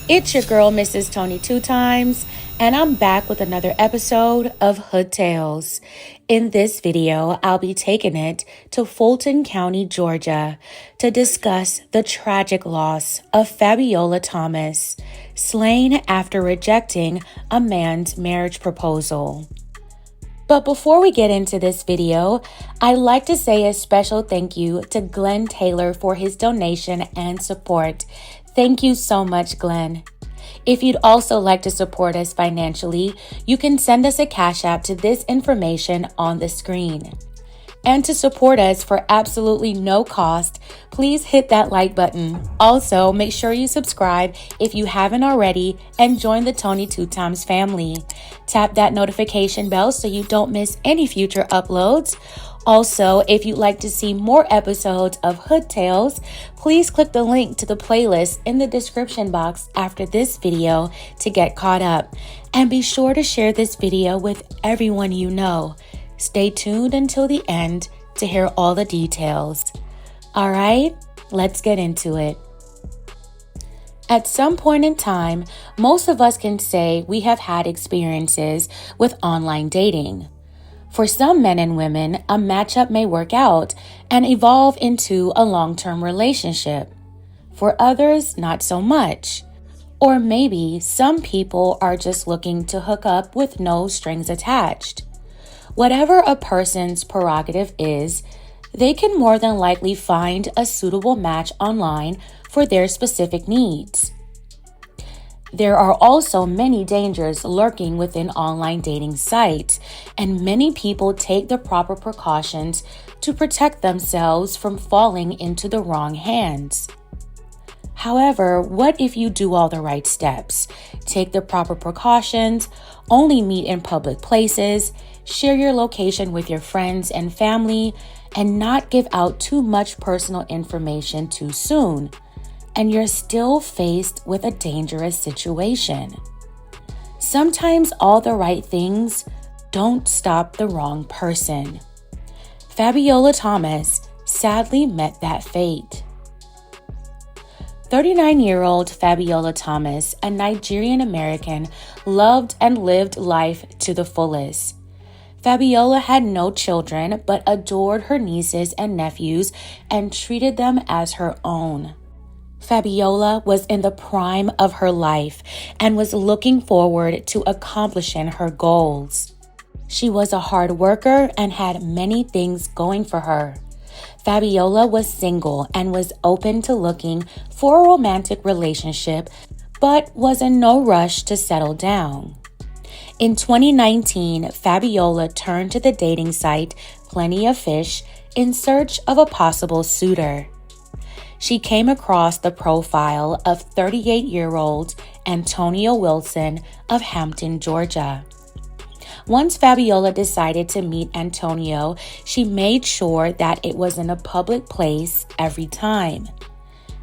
It's your girl, Mrs. Tony Two Times, and I'm back with another episode of Hood Tales. In this video, I'll be taking it to Fulton County, Georgia, to discuss the tragic loss of Fabiola Thomas, slain after rejecting a man's marriage proposal. But before we get into this video, I'd like to say a special thank you to Glenn Taylor for his donation and support. Thank you so much, Glenn. If you'd also like to support us financially, you can send us a Cash App to this information on the screen. And to support us for absolutely no cost, please hit that like button. Also, make sure you subscribe if you haven't already and join the Tony Two Times family. Tap that notification bell so you don't miss any future uploads. Also, if you'd like to see more episodes of Hood Tales, please click the link to the playlist in the description box after this video to get caught up. And be sure to share this video with everyone you know. Stay tuned until the end to hear all the details. All right, let's get into it. At some point in time, most of us can say we have had experiences with online dating. For some men and women, a matchup may work out and evolve into a long-term relationship. For others, not so much. Or maybe some people are just looking to hook up with no strings attached. Whatever a person's prerogative is, they can more than likely find a suitable match online for their specific needs. There are also many dangers lurking within online dating sites, and many people take the proper precautions to protect themselves from falling into the wrong hands. However, what if you do all the right steps, take the proper precautions, only meet in public places, share your location with your friends and family, and not give out too much personal information too soon, and you're still faced with a dangerous situation? Sometimes all the right things don't stop the wrong person. Fabiola Thomas sadly met that fate. 39-year-old Fabiola Thomas, a Nigerian American, loved and lived life to the fullest. Fabiola had no children but adored her nieces and nephews and treated them as her own. Fabiola was in the prime of her life and was looking forward to accomplishing her goals. She was a hard worker and had many things going for her. Fabiola was single and was open to looking for a romantic relationship, but was in no rush to settle down. In 2019, Fabiola turned to the dating site Plenty of Fish in search of a possible suitor. She came across the profile of 38-year-old Antonio Wilson of Hampton, Georgia. Once Fabiola decided to meet Antonio, she made sure that it was in a public place every time.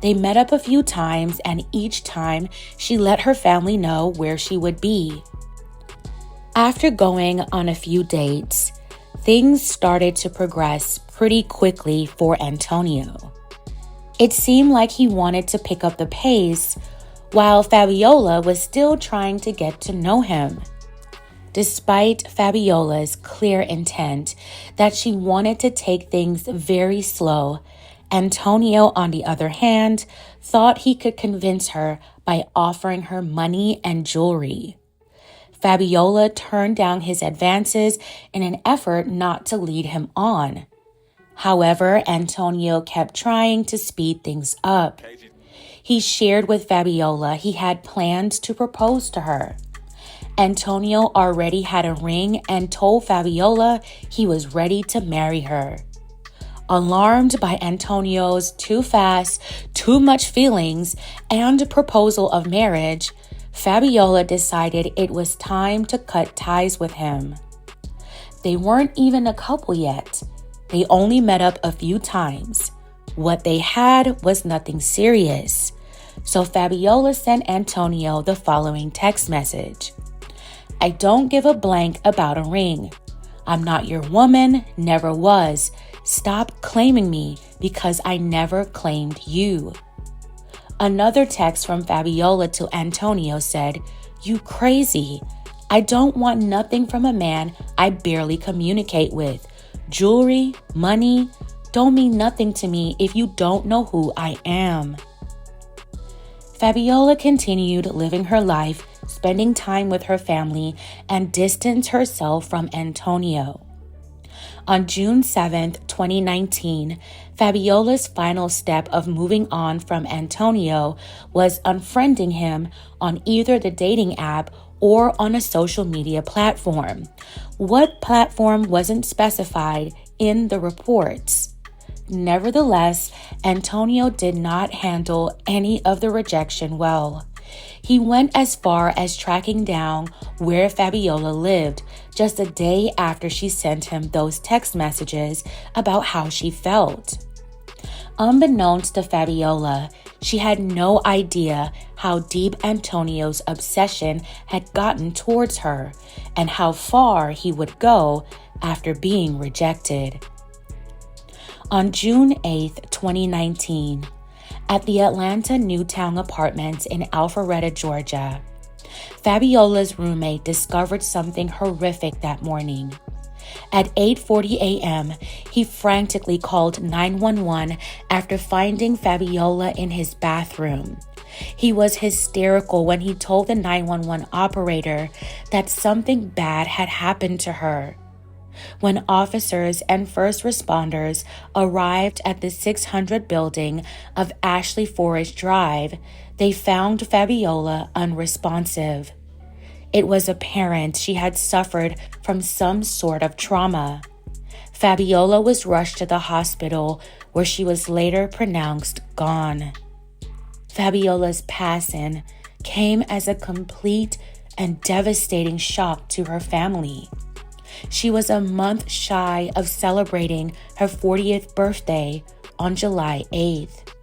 They met up a few times, and each time she let her family know where she would be. After going on a few dates, things started to progress pretty quickly for Antonio. It seemed like he wanted to pick up the pace, while Fabiola was still trying to get to know him. Despite Fabiola's clear intent that she wanted to take things very slow, Antonio, on the other hand, thought he could convince her by offering her money and jewelry. Fabiola turned down his advances in an effort not to lead him on. However, Antonio kept trying to speed things up. He shared with Fabiola he had plans to propose to her. Antonio already had a ring and told Fabiola he was ready to marry her. Alarmed by Antonio's too fast, too much feelings, and proposal of marriage, Fabiola decided it was time to cut ties with him. They weren't even a couple yet. They only met up a few times. What they had was nothing serious. So Fabiola sent Antonio the following text message. "I don't give a blank about a ring. I'm not your woman, never was. Stop claiming me because I never claimed you." Another text from Fabiola to Antonio said, "You crazy. I don't want nothing from a man I barely communicate with. Jewelry, money, don't mean nothing to me if you don't know who I am." Fabiola continued living her life, spending time with her family, and distanced herself from Antonio. On June 7th, 2019, Fabiola's final step of moving on from Antonio was unfriending him on either the dating app or on a social media platform. What platform wasn't specified in the reports. Nevertheless, Antonio did not handle any of the rejection well. He went as far as tracking down where Fabiola lived just a day after she sent him those text messages about how she felt. Unbeknownst to Fabiola, she had no idea how deep Antonio's obsession had gotten towards her and how far he would go after being rejected. On June 8th, 2019, at the Atlanta Newtown Apartments in Alpharetta, Georgia, Fabiola's roommate discovered something horrific that morning. At 8:40 a.m., he frantically called 911 after finding Fabiola in his bathroom. He was hysterical when he told the 911 operator that something bad had happened to her. When officers and first responders arrived at the 600 building of Ashley Forest Drive, they found Fabiola unresponsive. It was apparent she had suffered from some sort of trauma. Fabiola was rushed to the hospital where she was later pronounced gone. Fabiola's passing came as a complete and devastating shock to her family. She was a month shy of celebrating her 40th birthday on July 8th.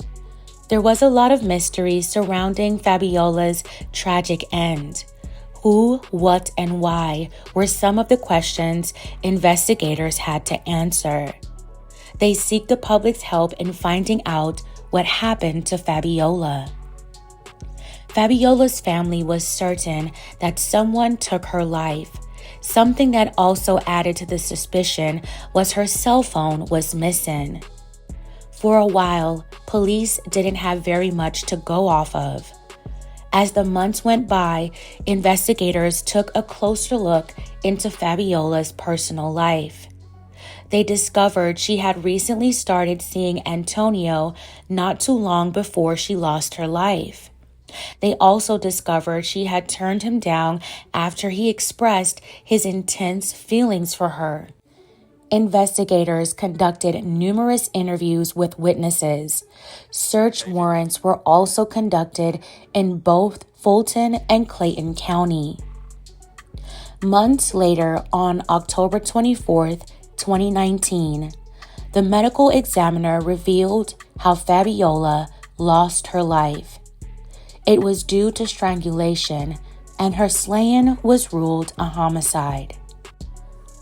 There was a lot of mystery surrounding Fabiola's tragic end. Who, what, and why were some of the questions investigators had to answer. They seek the public's help in finding out what happened to Fabiola. Fabiola's family was certain that someone took her life. Something that also added to the suspicion was her cell phone was missing. For a while, police didn't have very much to go off of. As the months went by, investigators took a closer look into Fabiola's personal life. They discovered she had recently started seeing Antonio not too long before she lost her life. They also discovered she had turned him down after he expressed his intense feelings for her. Investigators conducted numerous interviews with witnesses. Search warrants were also conducted in both Fulton and Clayton County. Months later, on October 24th, 2019, the medical examiner revealed how Fabiola lost her life. It was due to strangulation, and her slaying was ruled a homicide.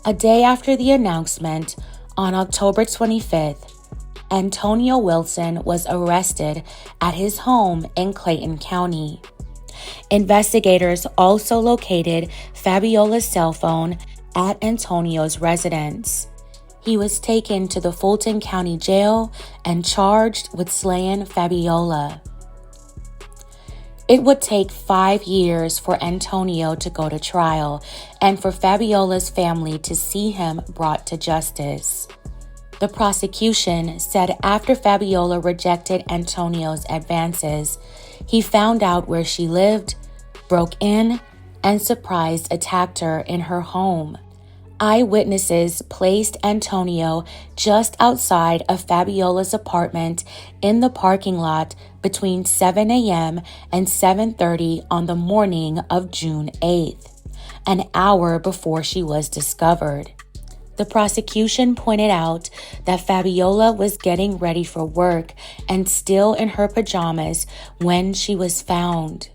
A day after the announcement, on October 25th, Antonio Wilson was arrested at his home in Clayton County. Investigators also located Fabiola's cell phone at Antonio's residence. He was taken to the Fulton County Jail and charged with slaying Fabiola. It would take 5 years for Antonio to go to trial and for Fabiola's family to see him brought to justice. The prosecution said after Fabiola rejected Antonio's advances, he found out where she lived, broke in, and surprise attacked her in her home. Eyewitnesses placed Antonio just outside of Fabiola's apartment in the parking lot between 7 a.m. and 7:30 on the morning of June 8th, an hour before she was discovered. The prosecution pointed out that Fabiola was getting ready for work and still in her pajamas when she was found.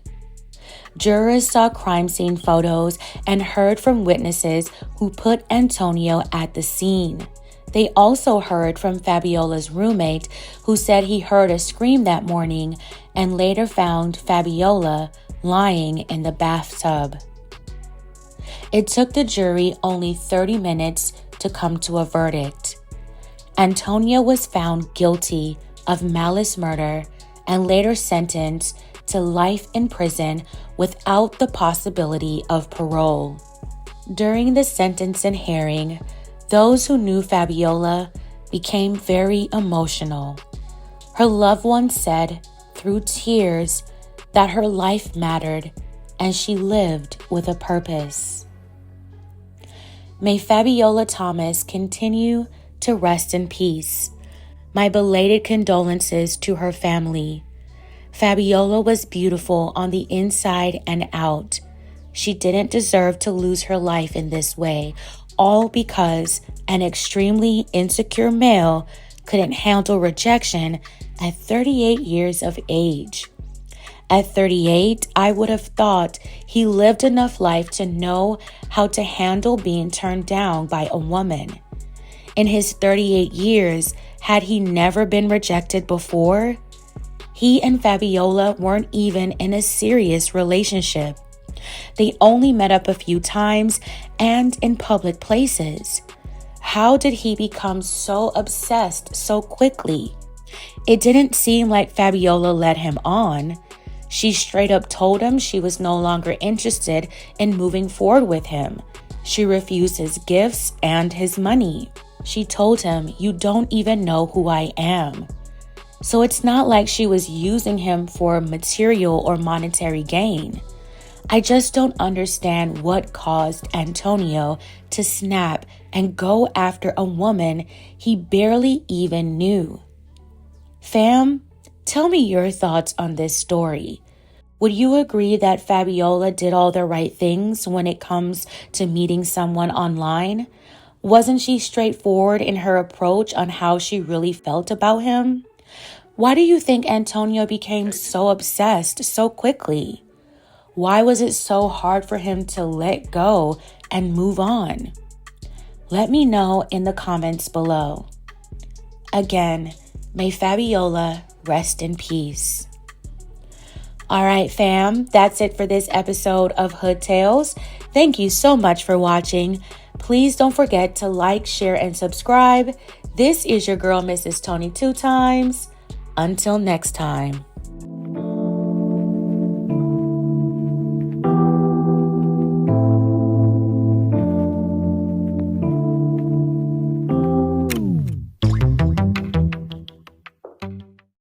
Jurors saw crime scene photos and heard from witnesses who put Antonio at the scene. They also heard from Fabiola's roommate, who said he heard a scream that morning and later found Fabiola lying in the bathtub. It took the jury only 30 minutes to come to a verdict. Antonio was found guilty of malice murder and later sentenced to life in prison without the possibility of parole. During the sentencing hearing, those who knew Fabiola became very emotional. Her loved ones said through tears that her life mattered and she lived with a purpose. May Fabiola Thomas continue to rest in peace. My belated condolences to her family. Fabiola was beautiful on the inside and out. She didn't deserve to lose her life in this way, all because an extremely insecure male couldn't handle rejection at 38 years of age. At 38, I would have thought he lived enough life to know how to handle being turned down by a woman. In his 38 years, had he never been rejected before? He and Fabiola weren't even in a serious relationship. They only met up a few times and in public places. How did he become so obsessed so quickly? It didn't seem like Fabiola led him on. She straight up told him she was no longer interested in moving forward with him. She refused his gifts and his money. She told him, "You don't even know who I am." So it's not like she was using him for material or monetary gain. I just don't understand what caused Antonio to snap and go after a woman he barely even knew. Fam, tell me your thoughts on this story. Would you agree that Fabiola did all the right things when it comes to meeting someone online? Wasn't she straightforward in her approach on how she really felt about him? Why do you think Antonio became so obsessed so quickly? Why was it so hard for him to let go and move on? Let me know in the comments below. Again, may Fabiola rest in peace. All right, fam, that's it for this episode of Hood Tales. Thank you so much for watching. Please don't forget to like, share, and subscribe. This is your girl, Mrs. Tony 2 Times. Until next time.